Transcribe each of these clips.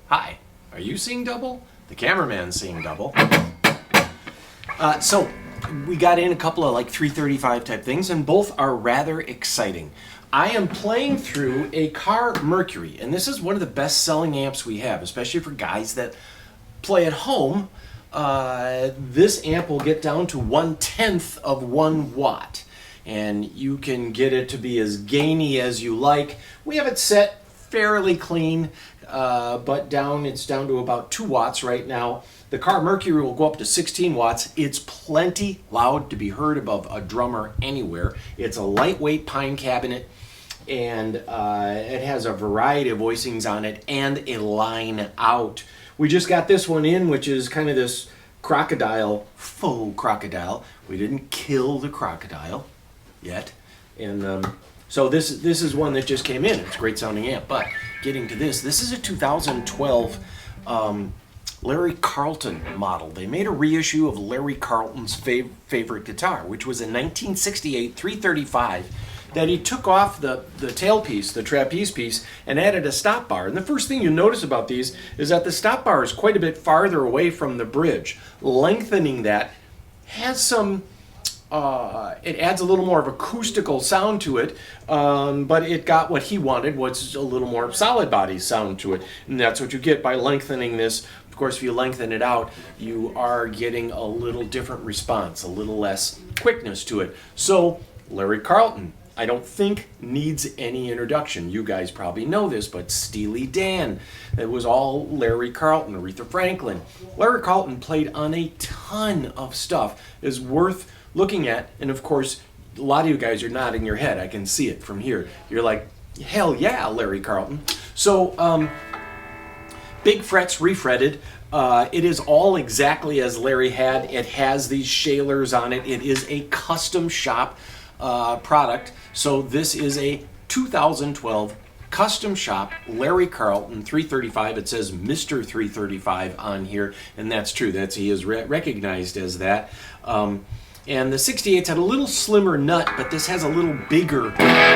Hi, are you seeing double? The cameraman's seeing double. So we got in a couple of like 335 type things, and both are rather exciting. I am playing through a car Mercury, and this is one of the best selling amps we have, especially for guys that play at home. This amp will get down to 1/10 of 1 watt, and you can get it to be as gainy as you like. We have it set fairly clean, but it's down to about 2 watts right now. The car Mercury will go up to 16 watts. It's plenty loud to be heard above a drummer anywhere. It's a lightweight pine cabinet, and it has a variety of voicings on it and a line out. We just got this one in, which is kind of this crocodile, faux crocodile. We didn't kill the crocodile yet, and so this is one that just came in. It's a great sounding amp. But getting to this is a 2012 Larry Carlton model. They made a reissue of Larry Carlton's favorite guitar, which was a 1968 335 that he took off the tailpiece, the trapeze piece, and added a stop bar. And the first thing you notice about these is that the stop bar is quite a bit farther away from the bridge. Lengthening that has some, it adds a little more of acoustical sound to it, but it got what he wanted, was a little more solid body sound to it. And that's what you get by lengthening this. Of course, if you lengthen it out, you are getting a little different response, a little less quickness to it. So, Larry Carlton, I don't think needs any introduction. You guys probably know this, but Steely Dan, it was all Larry Carlton, Aretha Franklin. Larry Carlton played on a ton of stuff, is worth looking at, and of course, a lot of you guys are nodding your head. I can see it from here. You're like, hell yeah, Larry Carlton. So, big frets refretted. It is all exactly as Larry had. It has these shalers on it. It is a custom shop product. So this is a 2012 custom shop Larry Carlton 335. It says Mr. 335 on here, and that's true. He is recognized as that. And the 68's had a little slimmer nut, but this has a little bigger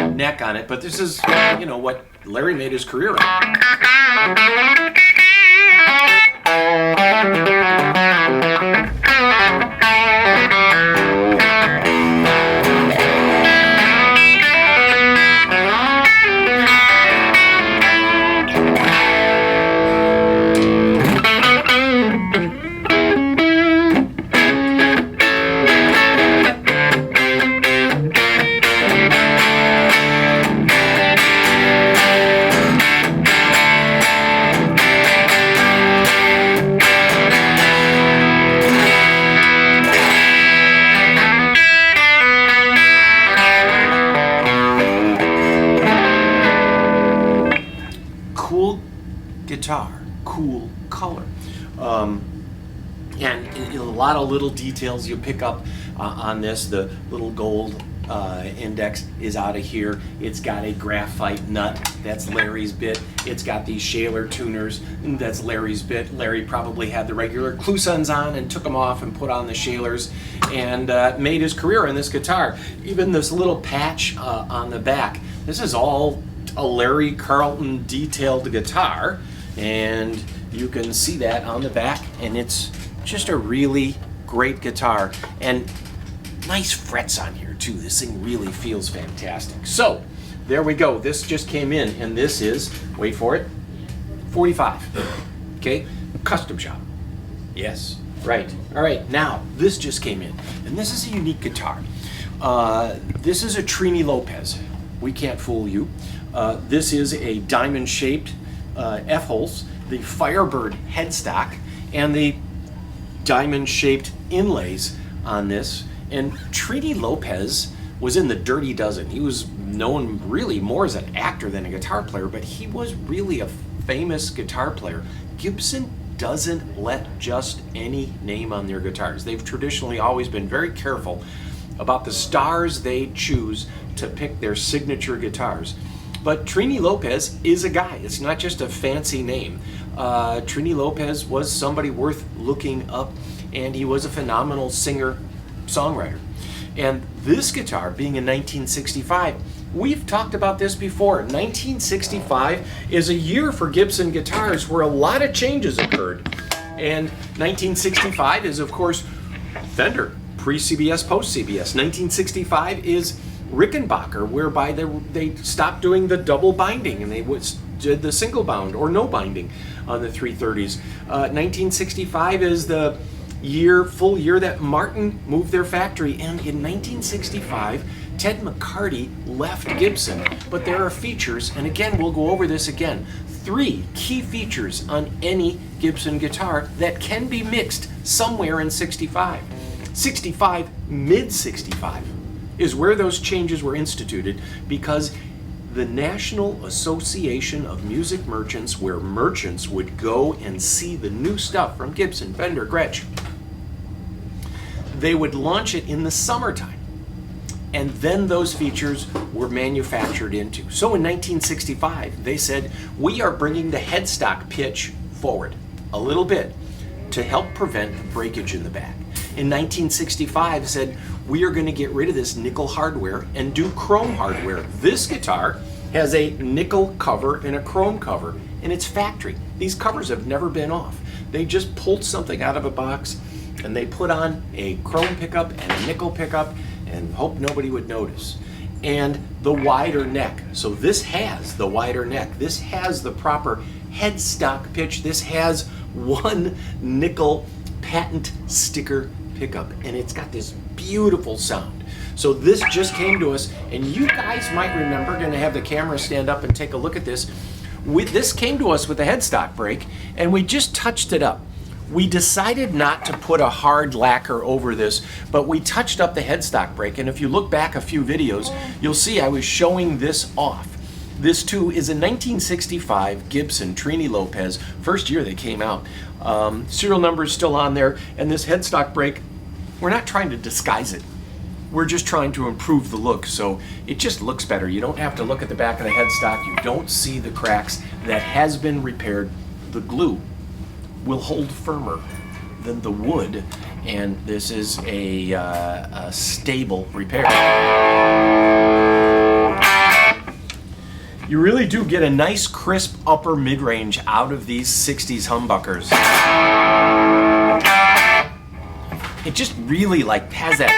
neck on it. But this is, what Larry made his career on. Guitar, cool color, and a lot of little details you pick up on this. The little gold index is out of here. It's got a graphite nut, that's Larry's bit. It's got these shaler tuners, that's Larry's bit. Larry probably had the regular Clusons on and took them off and put on the shalers, and made his career in this guitar. Even this little patch on the back, this is all a Larry Carlton detailed guitar, and you can see that on the back, and it's just a really great guitar, and nice frets on here too. This thing really feels fantastic. So there we go. This just came in, and this is, wait for it, 45. Okay, custom shop. Yes, right. All right, now this just came in, and this is a unique guitar. This is a Trini Lopez. We can't fool you. This is a diamond-shaped F-holes, the Firebird headstock, and the diamond-shaped inlays on this. And Trini Lopez was in the Dirty Dozen. He was known really more as an actor than a guitar player, but he was really a famous guitar player. Gibson doesn't let just any name on their guitars. They've traditionally always been very careful about the stars they choose to pick their signature guitars. But Trini Lopez is a guy. It's not just a fancy name. Trini Lopez was somebody worth looking up, and he was a phenomenal singer-songwriter. And this guitar, being in 1965, We've talked about this before. 1965 is a year for Gibson guitars where a lot of changes occurred. And 1965 is, of course, Fender, pre-CBS, post-CBS. 1965 is Rickenbacker, whereby they stopped doing the double binding and they did the single bound or no binding on the 330s. 1965 is the full year that Martin moved their factory, and in 1965 Ted McCarty left Gibson. But there are features, and again we'll go over this again, 3 key features on any Gibson guitar that can be mixed somewhere in 65. 65, mid 65 is where those changes were instituted, because the National Association of Music Merchants, where merchants would go and see the new stuff from Gibson, Fender, Gretsch, they would launch it in the summertime. And then those features were manufactured into. So in 1965, they said, we are bringing the headstock pitch forward a little bit to help prevent the breakage in the back. In 1965, said, we are going to get rid of this nickel hardware and do chrome hardware. This guitar has a nickel cover and a chrome cover, and it's factory. These covers have never been off. They just pulled something out of a box and they put on a chrome pickup and a nickel pickup and hope nobody would notice. And the wider neck. So this has the wider neck. This has the proper headstock pitch. This has one nickel patent sticker pickup, and it's got this beautiful sound. So this just came to us, and you guys might remember, going to have the camera stand up and take a look at this. This came to us with a headstock break, and we just touched it up. We decided not to put a hard lacquer over this, but we touched up the headstock break, and if you look back a few videos, you'll see I was showing this off. This too is a 1965 Gibson Trini Lopez, first year they came out. Serial number is still on there, and this headstock break, we're not trying to disguise it. We're just trying to improve the look, so it just looks better. You don't have to look at the back of the headstock. You don't see the cracks. That has been repaired. The glue will hold firmer than the wood, and this is a stable repair. You really do get a nice crisp upper mid-range out of these 60s humbuckers. It just really has that.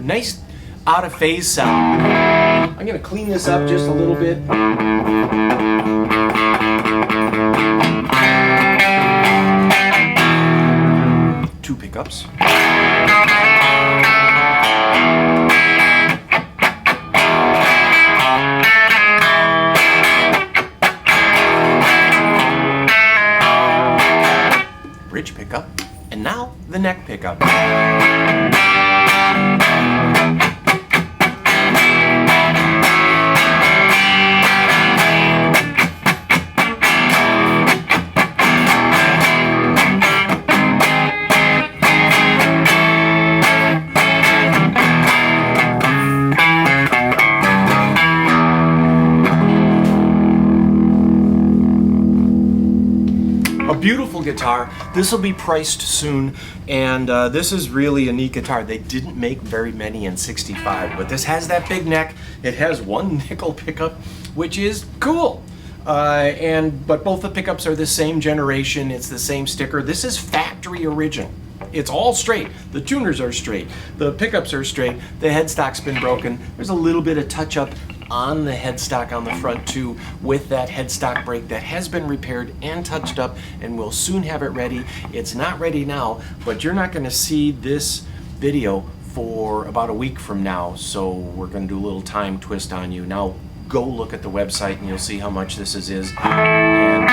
Nice out of phase sound. I'm going to clean this up just a little bit. Two pickups. Bridge pickup. And now the neck pickup. Beautiful guitar. This will be priced soon, and this is really a neat guitar. They didn't make very many in 65, but this has that big neck. It has one nickel pickup, which is cool. But both the pickups are the same generation. It's the same sticker. This is factory original. It's all straight. The tuners are straight. The pickups are straight. The headstock's been broken. There's a little bit of touch-up on the headstock on the front too, with that headstock brake that has been repaired and touched up, and we'll soon have it ready. It's not ready now, but you're not going to see this video for about a week from now, so we're going to do a little time twist on you. Now go look at the website and you'll see how much this is. And